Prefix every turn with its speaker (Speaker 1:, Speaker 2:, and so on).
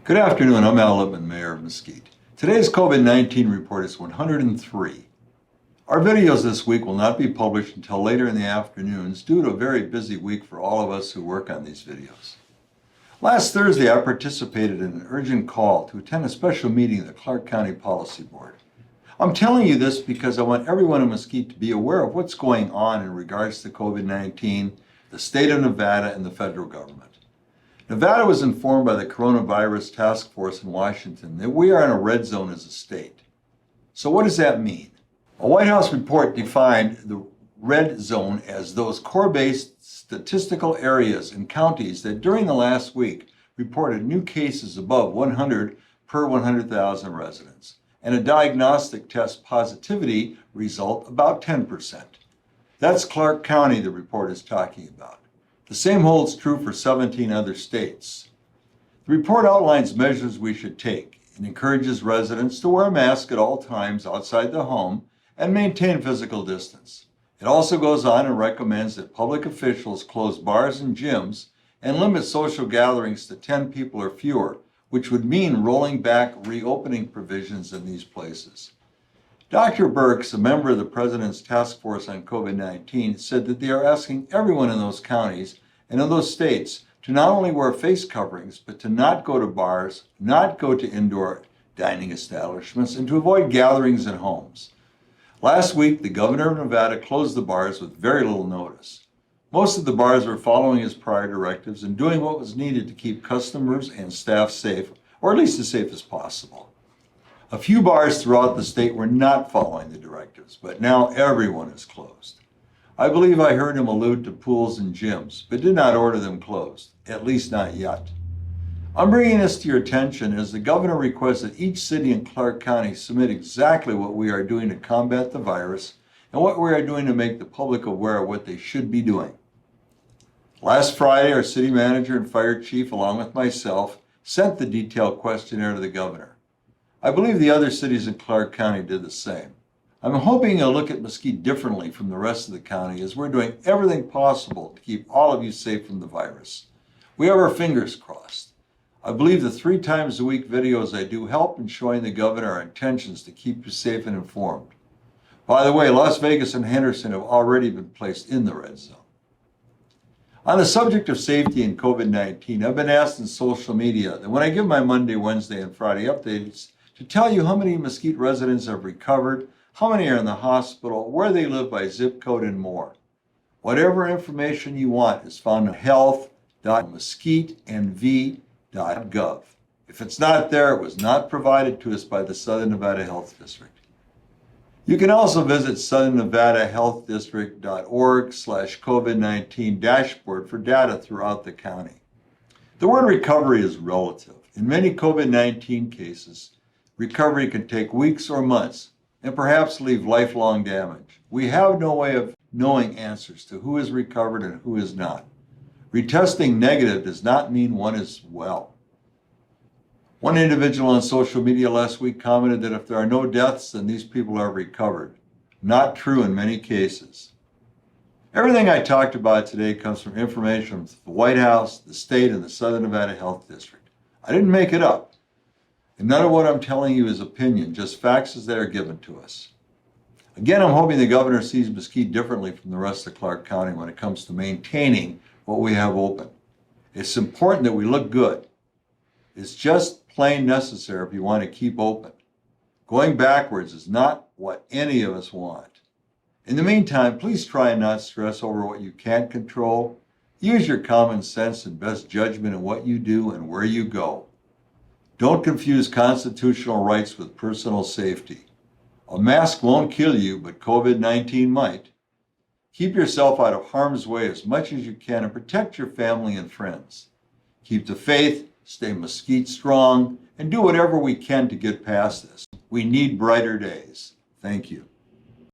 Speaker 1: Good afternoon, I'm Al Litman, Mayor of Mesquite. Today's COVID-19 report is 103. Our videos this week will not be published until later in the afternoons due to a very busy week for all of us who work on these videos. Last Thursday, I participated in an urgent call to attend a special meeting of the Clark County Policy Board. I'm telling you this because I want everyone in Mesquite to be aware of what's going on in regards to COVID-19, the state of Nevada, and the federal government. Nevada was informed by the Coronavirus Task Force in Washington that we are in a red zone as a state. So what does that mean? A White House report defined the red zone as those core-based statistical areas and counties that during the last week reported new cases above 100 per 100,000 residents and a diagnostic test positivity result about 10%. That's Clark County the report is talking about. The same holds true for 17 other states. The report outlines measures we should take and encourages residents to wear a mask at all times outside the home and maintain physical distance. It also goes on and recommends that public officials close bars and gyms and limit social gatherings to 10 people or fewer, which would mean rolling back reopening provisions in these places. Dr. Birx, a member of the President's Task Force on COVID-19, said that they are asking everyone in those counties and in those states to not only wear face coverings, but to not go to bars, not go to indoor dining establishments, and to avoid gatherings in homes. Last week, the governor of Nevada closed the bars with very little notice. Most of the bars were following his prior directives and doing what was needed to keep customers and staff safe, or at least as safe as possible. A few bars throughout the state were not following the directives, but now everyone is closed. I believe I heard him allude to pools and gyms, but did not order them closed, at least not yet. I'm bringing this to your attention as the governor requests that each city in Clark County submit exactly what we are doing to combat the virus and what we are doing to make the public aware of what they should be doing. Last Friday, our city manager and fire chief, along with myself, sent the detailed questionnaire to the governor. I believe the other cities in Clark County did the same. I'm hoping you'll look at Mesquite differently from the rest of the county as we're doing everything possible to keep all of you safe from the virus. We have our fingers crossed. I believe the 3 times a week videos I do help in showing the governor our intentions to keep you safe and informed. By the way, Las Vegas and Henderson have already been placed in the red zone. On the subject of safety and COVID-19, I've been asked in social media that when I give my Monday, Wednesday, and Friday updates, to tell you how many Mesquite residents have recovered, how many are in the hospital, where they live by zip code, and more. Whatever information you want is found at health.mesquitenv.gov. If it's not there, it was not provided to us by the Southern Nevada Health District. You can also visit southernnevadahealthdistrict.org/COVID-19 dashboard for data throughout the county. The word recovery is relative. In many COVID-19 cases, recovery can take weeks or months and perhaps leave lifelong damage. We have no way of knowing answers to who is recovered and who is not. Retesting negative does not mean one is well. One individual on social media last week commented that if there are no deaths, then these people are recovered. Not true in many cases. Everything I talked about today comes from information from the White House, the state, and the Southern Nevada Health District. I didn't make it up. And none of what I'm telling you is opinion, just facts as they are given to us. Again, I'm hoping the governor sees Mesquite differently from the rest of Clark County when it comes to maintaining what we have open. It's important that we look good. It's just plain necessary if you want to keep open. Going backwards is not what any of us want. In the meantime, please try and not stress over what you can't control. Use your common sense and best judgment in what you do and where you go. Don't confuse constitutional rights with personal safety. A mask won't kill you, but COVID-19 might. Keep yourself out of harm's way as much as you can and protect your family and friends. Keep the faith, stay Mesquite strong, and do whatever we can to get past this. We need brighter days. Thank you.